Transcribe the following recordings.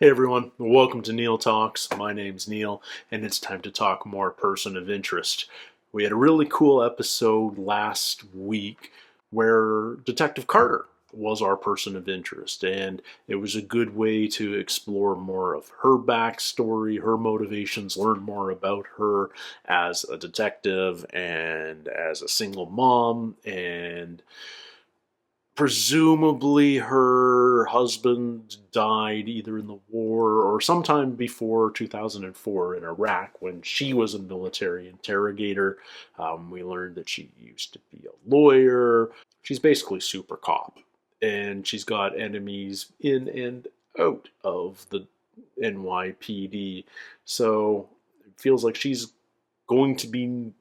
Hey everyone, welcome to Neil Talks. My name's Neil, and it's time to talk more person of interest. We had a really cool episode last week where Detective Carter was our person of interest, and it was a good way to explore more of her backstory, her motivations, learn more about her as a detective and as a single mom, and presumably her husband died either in the war or sometime before 2004 in Iraq when she was a military interrogator. We learned that she used to be a lawyer. She's basically super cop, and she's got enemies in and out of the NYPD. So it feels like going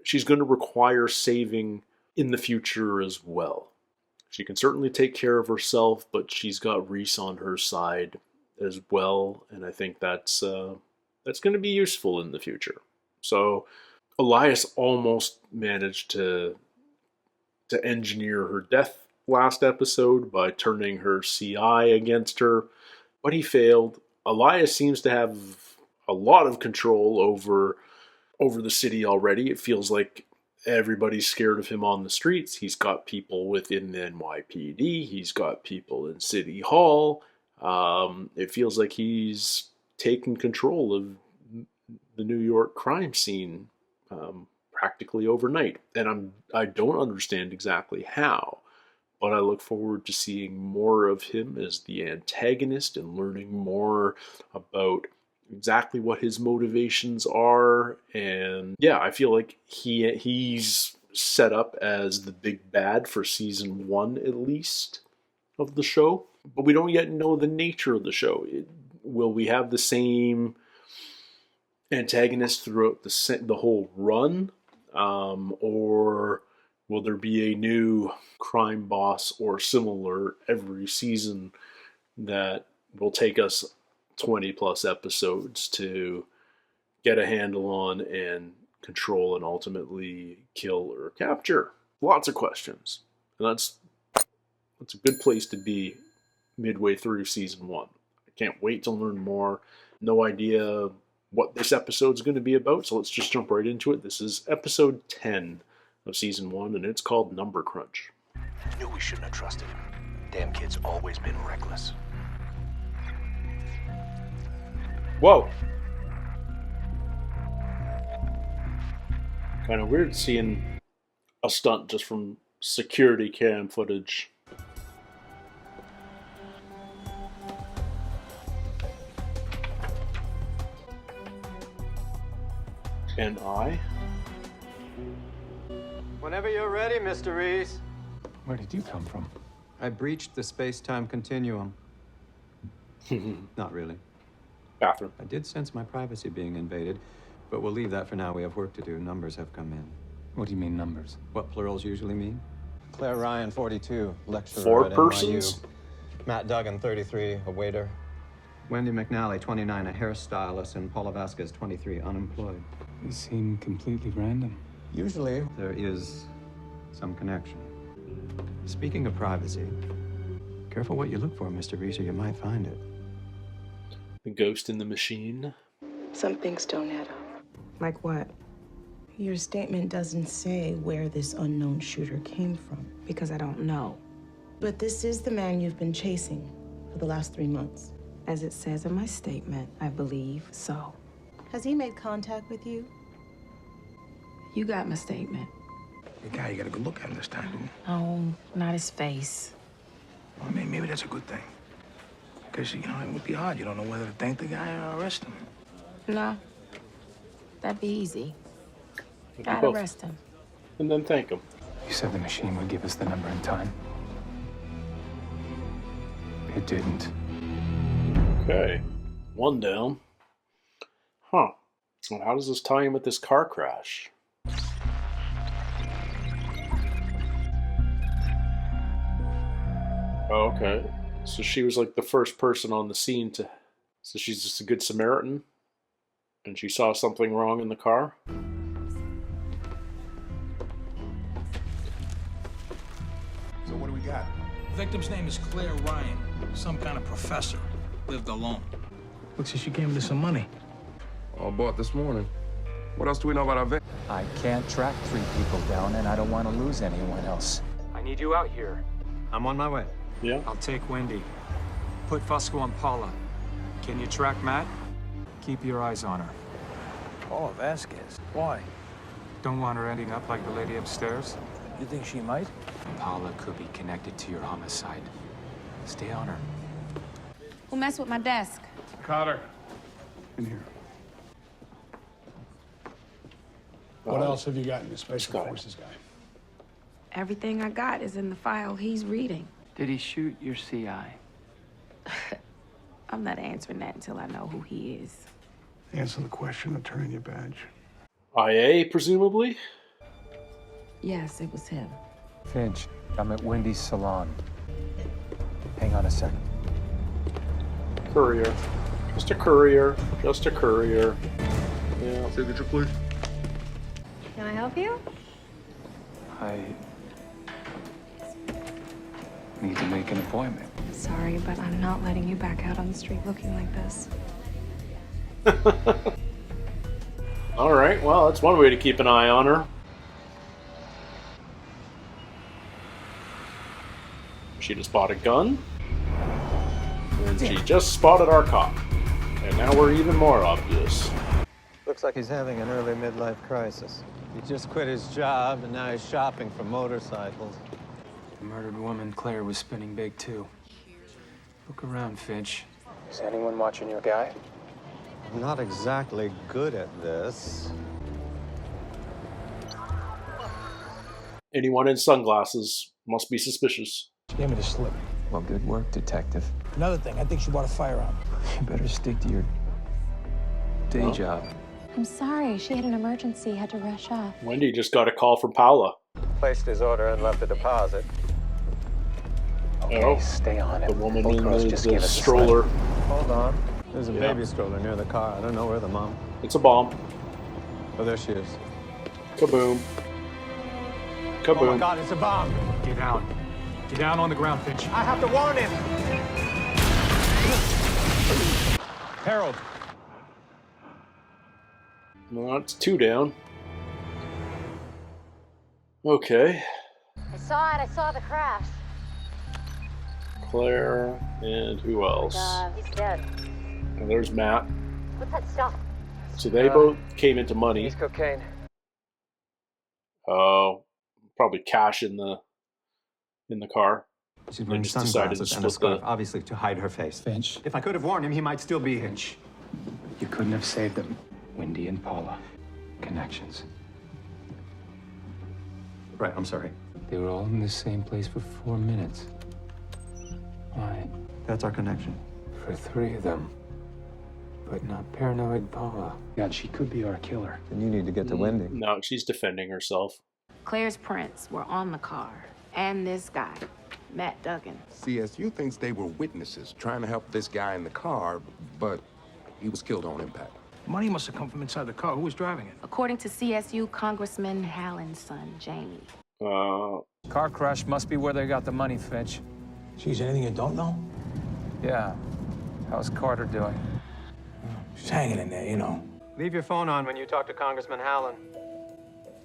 she's going to require saving in the future as well. She can certainly take care of herself, but she's got Reese on her side as well, and I think that's going to be useful in the future. So Elias almost managed to engineer her death last episode by turning her CI against her, but he failed. Elias seems to have a lot of control over the city already. It feels like everybody's scared of him on the streets. He's got people within the NYPD. He's got people in City Hall. It feels like he's taken control of the New York crime scene practically overnight. And I don't understand exactly how, but I look forward to seeing more of him as the antagonist and learning more about exactly what his motivations are. And yeah, I feel like he's set up as the big bad for season 1 at least of the show, but we don't yet know the nature of the show. Will we have the same antagonist throughout the whole run, or will there be a new crime boss or similar every season that will take us 20 plus episodes to get a handle on and control and ultimately kill or capture? Lots of questions. And that's a good place to be midway through season 1. I can't wait to learn more. No idea what this episode's going to be about, so let's just jump right into it. This is episode 10 of season 1, and it's called Number Crunch. I knew we shouldn't have trusted him. Damn kid's always been reckless. Whoa. Kind of weird seeing a stunt just from security cam footage. And Whenever you're ready, Mr. Reese. Where did you come from? I breached the space-time continuum. Not really. Bathroom. I did sense my privacy being invaded, but we'll leave that for now. We have work to do. Numbers have come in. What do you mean, numbers? What plurals usually mean? Claire Ryan, 42, lecturer 4 at persons? NYU. Matt Duggan, 33, a waiter. Wendy McNally, 29, a hairstylist, and Paula Vasquez, 23, unemployed. These seem completely random. Usually, there is some connection. Speaking of privacy, careful what you look for, Mr. Reese, or you might find it. The ghost in the machine. Some things don't add up. Like what? Your statement doesn't say where this unknown shooter came from. Because I don't know. But this is the man you've been chasing for the last 3 months. As it says in my statement, I believe so. Has he made contact with you? You got my statement. The guy, you got a good look at him this time, didn't you? Oh, not his face. Well, I mean, maybe that's a good thing. Because, it would be hard. You don't know whether to thank the guy or arrest him. No. That'd be easy. We'll do Gotta both. arrest him. And then thank him. You said the machine would give us the number in time. It didn't. Okay. 1 down. Huh. Well, how does this tie in with this car crash? Oh, okay. So she was like the first person on the scene to... So she's just a good Samaritan? And she saw something wrong in the car? So what do we got? The victim's name is Claire Ryan, some kind of professor. lived alone. Looks like she came into some money. All bought this morning. What else do we know about our victim? I can't track 3 people down, and I don't want to lose anyone else. I need you out here. I'm on my way. Yeah. I'll take Wendy. Put Fusco on Paula. Can you track Matt? Keep your eyes on her. Paula Vasquez. Why? Don't want her ending up like the lady upstairs. You think she might? Paula could be connected to your homicide. Stay on her. Who messed with my desk? Carter. In here. What else have you got in the Special Guy. Forces guy? Everything I got is in the file he's reading. Did he shoot your CI? I'm not answering that until I know who he is. Answer the question or turn in your badge. IA, presumably? Yes, it was him. Finch, I'm at Wendy's salon. Hang on a second. Courier. Just a courier. Just a courier. Yeah. Signature, please. Can I help you? I need to make an appointment. Sorry, but I'm not letting you back out on the street looking like this. All right. Well, that's one way to keep an eye on her. She just bought a gun. And she just spotted our cop. And now we're even more obvious. Looks like he's having an early midlife crisis. He just quit his job, and now he's shopping for motorcycles. The murdered woman, Claire, was spinning big, too. Look around, Finch. Is anyone watching your guy? I'm not exactly good at this. Anyone in sunglasses must be suspicious. She gave me the slip. Well, good work, detective. Another thing, I think she bought a firearm. You better stick to your day job. I'm sorry, she had an emergency, had to rush off. Wendy just got a call from Paula. Placed his order and left a deposit. Oh, Stay on it. the woman Both in girls the just gave us a stroller. Hold on. There's a Yeah. baby stroller near the car. I don't know where the mom. It's a bomb. Oh, there she is. Kaboom. Kaboom. Oh my God, it's a bomb. Get down. Get down on the ground, Finch. I have to warn him. Harold. Well, that's 2 down. Okay. I saw it, I saw the crash. Claire and who else? He's dead. And there's Matt. What's that stuff? So they both came into money. He's cocaine. Oh, probably cash in the car. She's wearing just decided to sunglasses and a split scarf, the- obviously to hide her face. Finch. If I could have warned him, he might still be here. Finch, you couldn't have saved them. Wendy and Paula. Connections. Right, I'm sorry. They were all in the same place for 4 minutes. Why? That's our connection. For 3 of them. But not paranoid Paula. God, she could be our killer. Then you need to get to Wendy. No, she's defending herself. Claire's prints were on the car. And this guy, Matt Duggan. CSU thinks they were witnesses trying to help this guy in the car, but he was killed on impact. Money must have come from inside the car. Who was driving it? According to CSU Congressman Hallen's son, Jamie. Car crash must be where they got the money, Finch. Geez, anything you don't know? Yeah. How's Carter doing? She's hanging in there, you know. Leave your phone on when you talk to Congressman Hallen.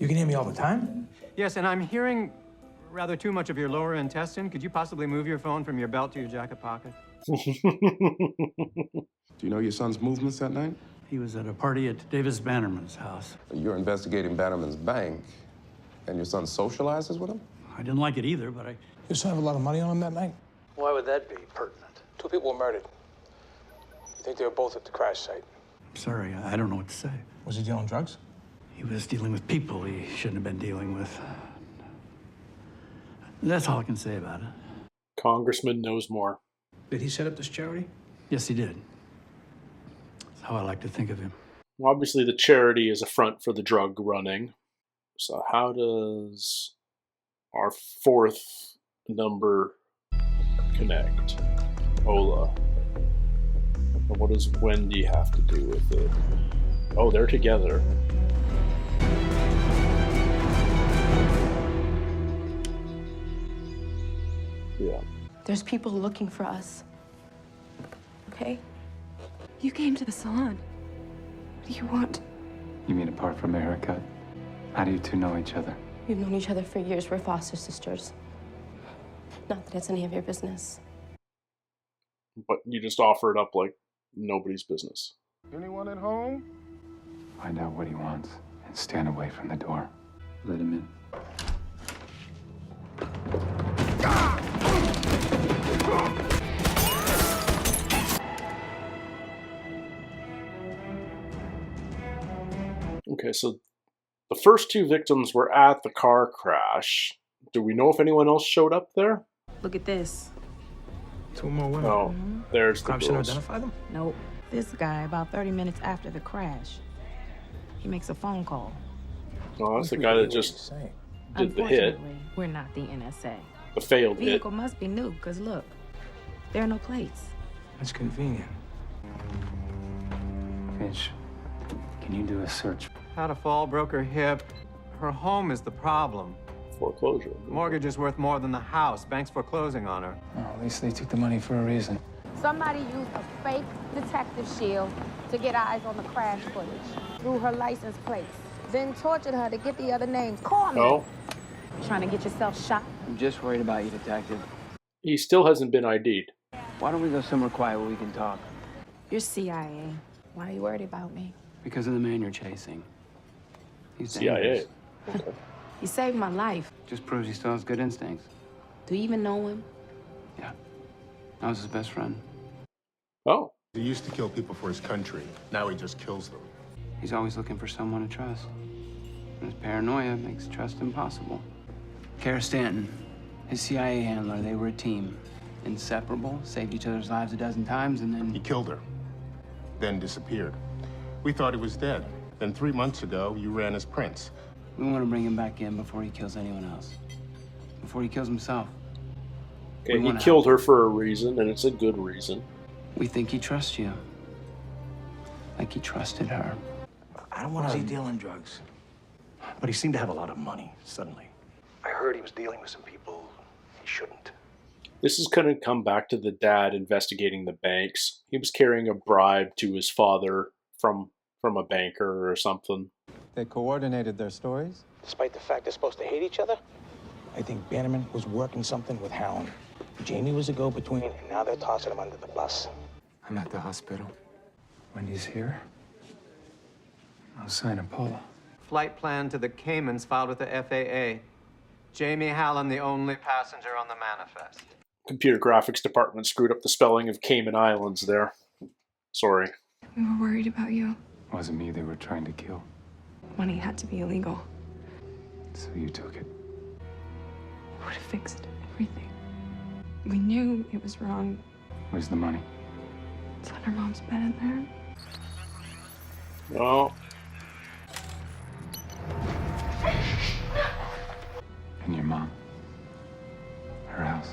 You can hear me all the time? Yes, and I'm hearing rather too much of your lower intestine. Could you possibly move your phone from your belt to your jacket pocket? Do you know your son's movements that night? He was at a party at Davis Bannerman's house. You're investigating Bannerman's bank, and your son socializes with him? I didn't like it either, but Your son have a lot of money on him that night? Why would that be pertinent? 2 people were murdered. You think they were both at the crash site? I'm sorry, I don't know what to say. Was he dealing drugs? He was dealing with people he shouldn't have been dealing with. That's all I can say about it. Congressman knows more. Did he set up this charity? Yes, he did. That's how I like to think of him. Obviously, the charity is a front for the drug running. So how does our 4th number connect? Ola. And what does Wendy have to do with it? Oh, they're together. Yeah. There's people looking for us. okay? You came to the salon. What do you want? You mean apart from a haircut? How do you two know each other? We've known each other for years. We're foster sisters. Not that it's any of your business. But you just offer it up like nobody's business. Anyone at home? Find out what he wants and stand away from the door. Let him in. Okay, so the first two victims were at the car crash. Do we know if anyone else showed up there? Look at this. 2 more women. Oh, there's the Cops didn't girls. identify them? Nope. This guy, about 30 minutes after the crash, he makes a phone call. Oh, that's the guy that just did the hit. Unfortunately, we're not the NSA. The failed hit. Vehicle must be new, because look, there are no plates. That's convenient. Finch, can you do a search? Had a fall, broke her hip. Her home is the problem. Foreclosure. Mortgage is worth more than the house. Bank's foreclosing on her. Oh, at least they took the money for a reason. Somebody used a fake detective shield to get eyes on the crash footage through her license plates, then tortured her to get the other names. Call me. No, Trying to get yourself shot. I'm just worried about you, detective. he still hasn't been ID'd. Why don't we go somewhere quiet where we can talk? You're CIA. Why are you worried about me? Because of the man you're chasing. He's CIA. dangerous. Okay. You saved my life. Just proves he still has good instincts. Do you even know him? Yeah. I was his best friend. Oh, He used to kill people for his country. Now he just kills them. He's always looking for someone to trust. And his paranoia makes trust impossible. Kara Stanton, his CIA handler, they were a team. Inseparable, saved each other's lives a dozen times, and then... He killed her, then disappeared. We thought he was dead. Then 3 months ago, you ran as Prince. We want to bring him back in before he kills anyone else. Before he kills himself. okay. He killed her for a reason, and it's a good reason. We think he trusts you. Like he trusted her. I don't want to... Was he dealing drugs? But he seemed to have a lot of money, suddenly. I heard he was dealing with some people he shouldn't. This is going to come back to the dad investigating the banks. He was carrying a bribe to his father from a banker or something. They coordinated their stories? Despite the fact they're supposed to hate each other? I think Bannerman was working something with Howland. Jamie was a go-between, and now they're tossing him under the bus. I'm at the hospital. Wendy's here. I'll sign a Paula. Flight plan to the Caymans filed with the FAA. Jamie Hallen, the only passenger on the manifest. Computer graphics department screwed up the spelling of Cayman Islands there. Sorry. We were worried about you. Wasn't me they were trying to kill. Money had to be illegal. So you took it. Would have fixed everything. We knew it was wrong. Where's the money? It's under Mom's bed in there. No. And your mom? Her house?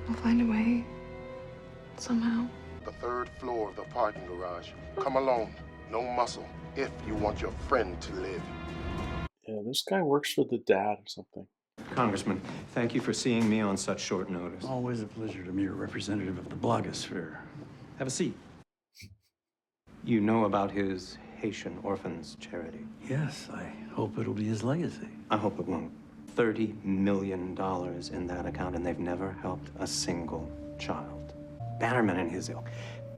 We'll find a way. Somehow. The 3rd floor of the parking garage. Come alone. No muscle. If you want your friend to live. Yeah, this guy works for the dad or something. Congressman, thank you for seeing me on such short notice. Always a pleasure to meet a representative of the blogosphere. Have a seat. You know about his Haitian Orphans Charity? Yes, I hope it'll be his legacy. I hope it won't. $30 million in that account, and they've never helped a single child. Bannerman and his ilk.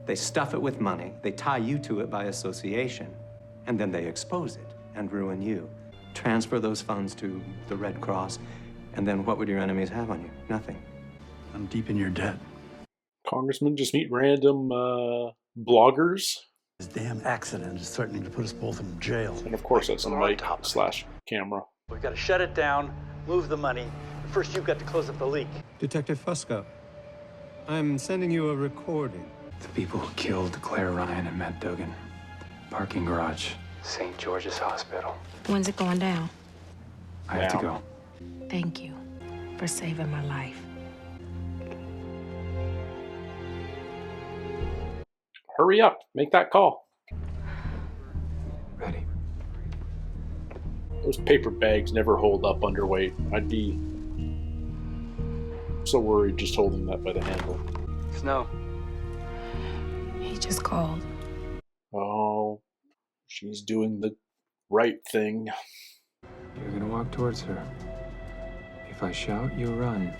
They stuff it with money, they tie you to it by association, and then they expose it and ruin you. Transfer those funds to the Red Cross, and then what would your enemies have on you? Nothing. I'm deep in your debt. Congressman just meet random bloggers. This damn accident is threatening to put us both in jail. And of course that's a mic / camera. We've got to shut it down, move the money. First, you've got to close up the leak. Detective Fusco, I'm sending you a recording. The people who killed Claire Ryan and Matt Duggan. Parking garage. St. George's Hospital. When's it going down? I have to go. Thank you for saving my life. Hurry up, make that call. Ready. Those paper bags never hold up underweight. I'd be so worried just holding that by the handle. Snow, He just called. Oh, she's doing the right thing. You're gonna walk towards her. If I shout, you run.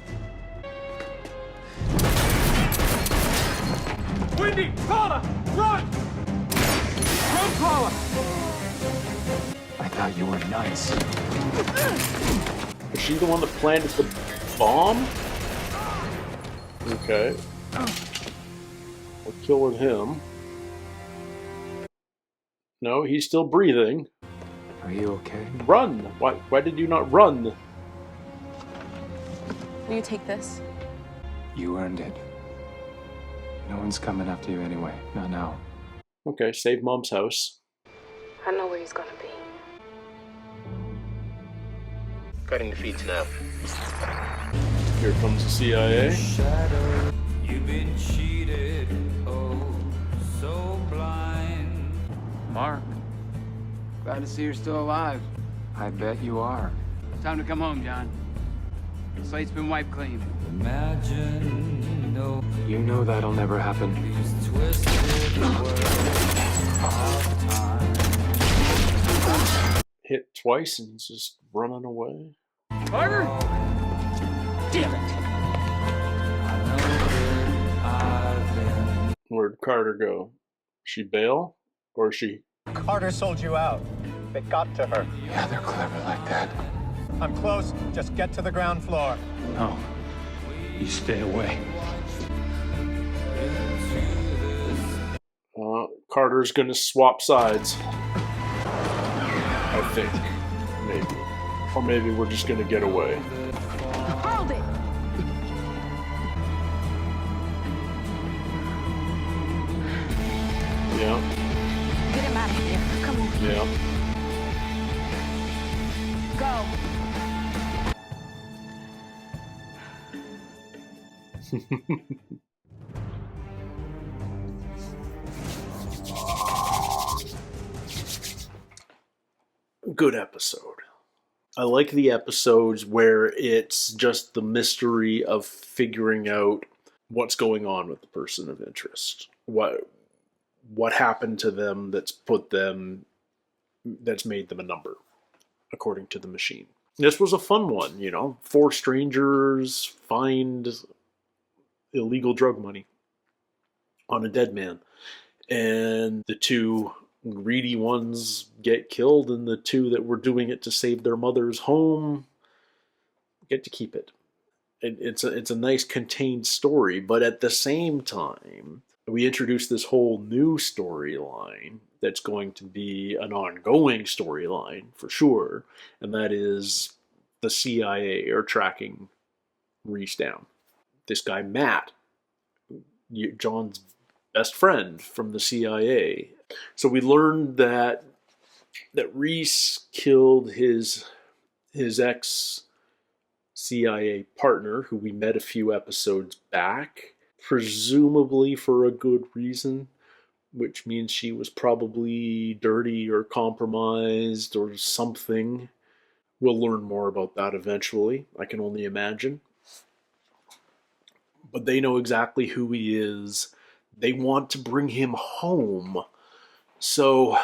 Wendy! Paula! Run! Run, Paula! I thought you were nice. Is she the one that planted the bomb? Okay. We're killing him. No, he's still breathing. Are you okay? Run! Why did you not run? Will you take this? You earned it. No one's coming after you anyway. Not now. Okay, save Mom's house. I know where he's gonna be. Cutting the feeds now. Here comes the CIA. You've been cheated, oh, so blind. Mark, glad to see you're still alive. I bet you are. Time to come home, John. The slate's been wiped clean. Imagine, no, You know that'll never happen. these twisted words of time. Hit twice and he's just running away. Carter! Damn it! I know that I've been. Where'd Carter go? She bail? Or she... Carter sold you out. They got to her. Yeah, they're clever like that. I'm close. Just get to the ground floor. No. You stay away. Carter's gonna swap sides. I think. Maybe. Or maybe we're just gonna get away. Hold it! Yeah. Get him out of here. Come on. Yeah. Go. Good episode. I like the episodes where it's just the mystery of figuring out what's going on with the person of interest. What happened to them that's made them a number, according to the machine. This was a fun one, you know. 4 strangers find illegal drug money on a dead man. And the 2 greedy ones get killed, and the 2 that were doing it to save their mother's home get to keep it. It's a nice contained story, but at the same time, we introduce this whole new storyline that's going to be an ongoing storyline for sure, and that is the CIA are tracking Reese down. This guy Matt, John's best friend from the CIA. So we learned that Reese killed his ex-CIA partner, who we met a few episodes back, presumably for a good reason, which means she was probably dirty or compromised or something. We'll learn more about that eventually, I can only imagine. But they know exactly who he is. They want to bring him home. So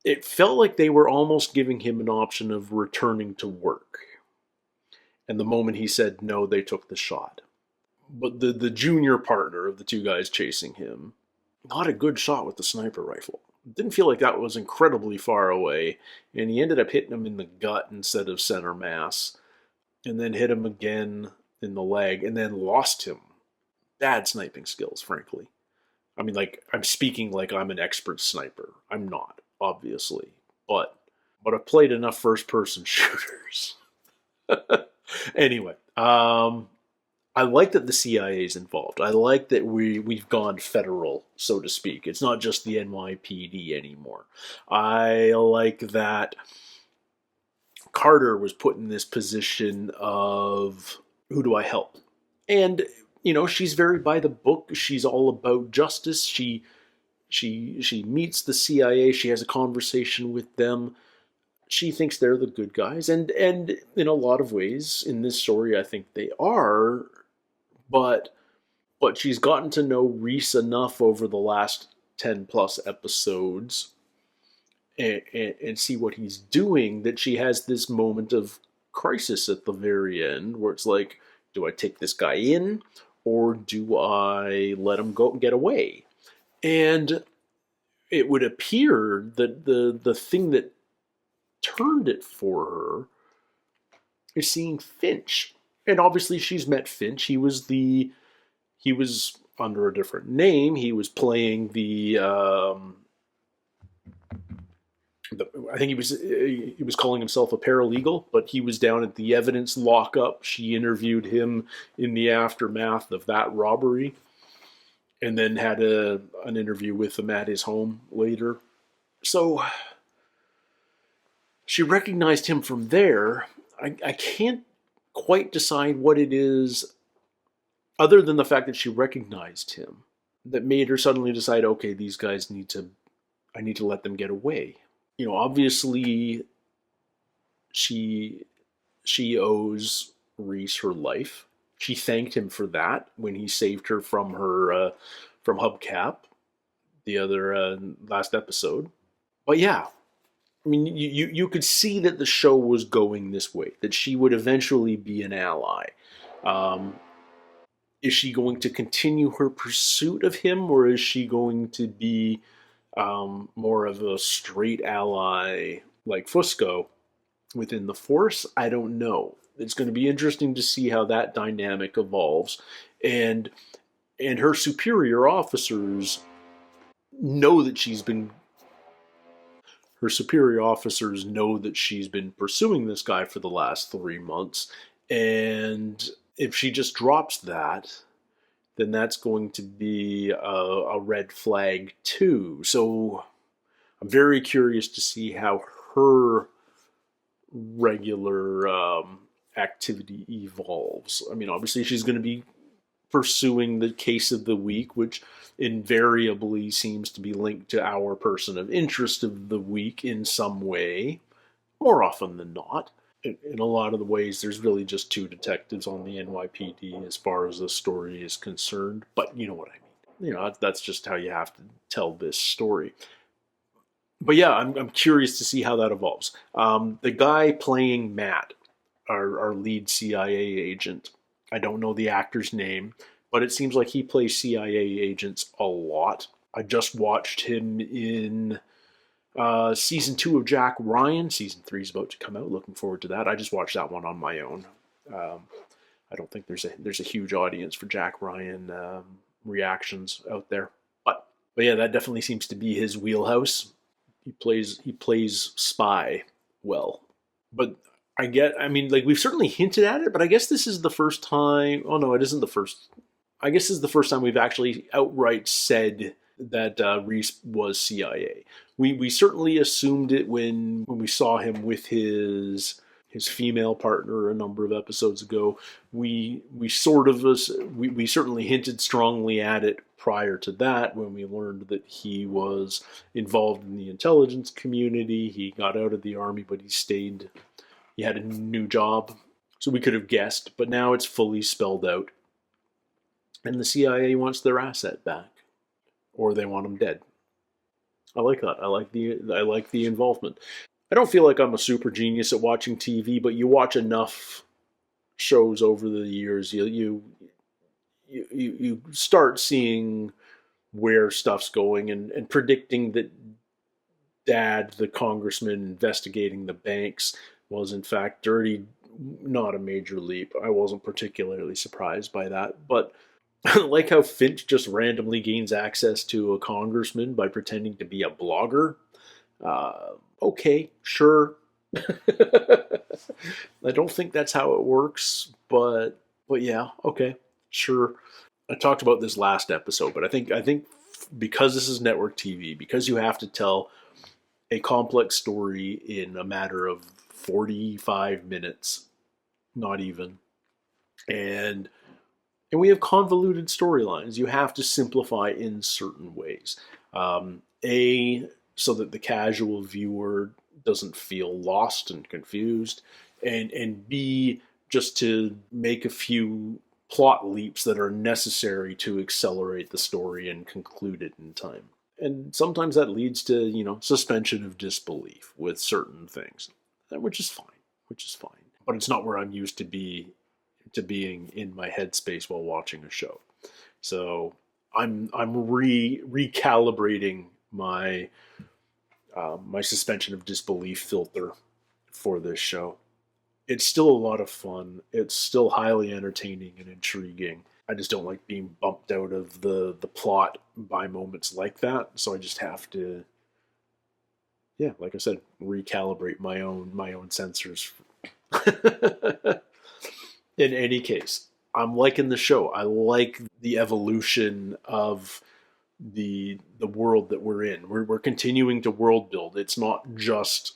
it felt like they were almost giving him an option of returning to work. And the moment he said no, they took the shot. But the junior partner of the 2 guys chasing him, not a good shot with the sniper rifle. Didn't feel like that was incredibly far away. And he ended up hitting him in the gut instead of center mass. And then hit him again in the leg. And then lost him. Bad sniping skills, frankly. I mean, like, I'm speaking like I'm an expert sniper. I'm not, obviously. But I've played enough first-person shooters. Anyway, I like that the CIA is involved. I like that we've gone federal, so to speak. It's not just the NYPD anymore. I like that Carter was put in this position of, who do I help? And you know, she's very by the book. She's all about justice. She meets the CIA. She has a conversation with them. She thinks they're the good guys. And in a lot of ways, in this story, I think they are. But but she's gotten to know Reese enough over the last 10 plus episodes and see what he's doing that she has this moment of crisis at the very end where it's like, do I take this guy in or do I let him go and get away? And it would appear that the thing that turned it for her is seeing Finch. And obviously she's met Finch. He was under a different name. He was playing I think he was calling himself a paralegal, but he was down at the evidence lockup. She interviewed him in the aftermath of that robbery, and then had an interview with him at his home later. So she recognized him from there. I can't quite decide what it is, other than the fact that she recognized him, that made her suddenly decide, okay, these guys I need to let them get away. You know, obviously, she owes Reese her life. She thanked him for that when he saved her from from Hubcap, the other last episode. But yeah, I mean, you could see that the show was going this way, that she would eventually be an ally. Is she going to continue her pursuit of him, or is she going to be more of a straight ally like Fusco within the Force? I don't know. It's going to be interesting to see how that dynamic evolves. And her superior officers know that she's been pursuing this guy for the last 3 months. And if she just drops that, then that's going to be a red flag too. So I'm very curious to see how her regular activity evolves. I mean, obviously she's going to be pursuing the case of the week, which invariably seems to be linked to our person of interest of the week in some way, more often than not. In a lot of the ways, there's really just two detectives on the NYPD as far as the story is concerned. But you know what I mean. You know, that's just how you have to tell this story. But yeah, I'm curious to see how that evolves. The guy playing Matt, our lead CIA agent, I don't know the actor's name, but it seems like he plays CIA agents a lot. I just watched him in season 2 of Jack Ryan. Season 3 is about to come out. Looking forward to that. I just watched that one on my own. I don't think there's a huge audience for Jack Ryan reactions out there. But yeah, that definitely seems to be his wheelhouse. He plays spy well. But I mean, like, we've certainly hinted at it, but I guess this is the first time. Oh no, it isn't the first. I guess this is the first time we've actually outright said that Reese was CIA. We certainly assumed it when we saw him with his female partner a number of episodes ago. We certainly hinted strongly at it prior to that when we learned that he was involved in the intelligence community. He got out of the army, but he had a new job. So we could have guessed, but now it's fully spelled out. And the CIA wants their asset back. Or they want him dead. I like that. I like the involvement. I don't feel like I'm a super genius at watching TV, but you watch enough shows over the years, you start seeing where stuff's going and predicting that Dad, the congressman investigating the banks, was in fact dirty. Not a major leap. I wasn't particularly surprised by that, but like how Finch just randomly gains access to a congressman by pretending to be a blogger. Okay, sure. I don't think that's how it works, but yeah, okay, sure. I talked about this last episode, but I think because this is network TV, because you have to tell a complex story in a matter of 45 minutes, not even, and we have convoluted storylines. You have to simplify in certain ways. So that the casual viewer doesn't feel lost and confused. And B, just to make a few plot leaps that are necessary to accelerate the story and conclude it in time. And sometimes that leads to, suspension of disbelief with certain things, which is fine. But it's not where I'm used to being in my headspace while watching a show. So I'm recalibrating my my suspension of disbelief filter for this show. It's still a lot of fun. It's still highly entertaining and intriguing. I just don't like being bumped out of the plot by moments like that. So I just have to, like I said, recalibrate my own sensors. In any case, I'm liking the show. I like the evolution of the world that we're in. We're continuing to world build. It's not just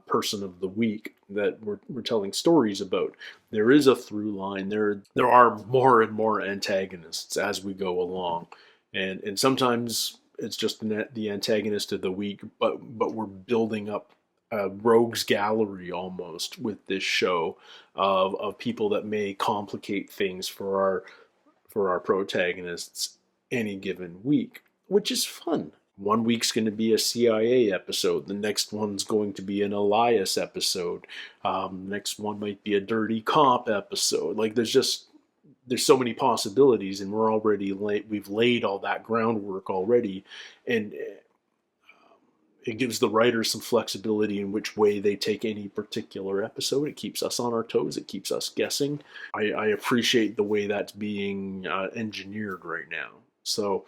person of the week that we're telling stories about. There is a through line. There are more and more antagonists as we go along, and sometimes it's just the antagonist of the week. But we're building up a rogues gallery almost with this show of people that may complicate things for our protagonists any given week, which is fun. One week's going to be a CIA episode. The next one's going to be an Elias episode. Next one might be a Dirty Cop episode. Like there's so many possibilities, and we're already we've laid all that groundwork already, and it gives the writers some flexibility in which way they take any particular episode. It keeps us on our toes. It keeps us guessing. I appreciate the way that's being engineered right now. So,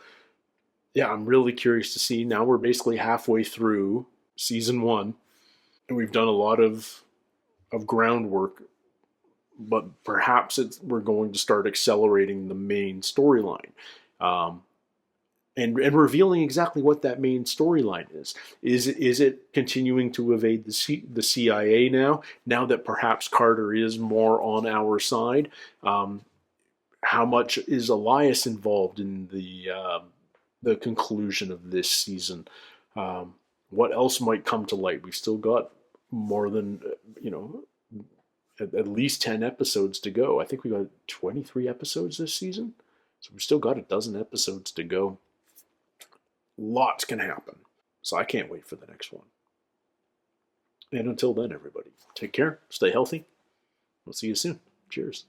yeah, I'm really curious to see. Now we're basically halfway through season 1, and we've done a lot of groundwork, but perhaps we're going to start accelerating the main storyline. And revealing exactly what that main storyline is. Is it continuing to evade the CIA now that perhaps Carter is more on our side? How much is Elias involved in the conclusion of this season? What else might come to light? We've still got more than, at least 10 episodes to go. I think we got 23 episodes this season. So we've still got a dozen episodes to go. Lots can happen. So I can't wait for the next one. And until then, everybody, take care, stay healthy. We'll see you soon. Cheers.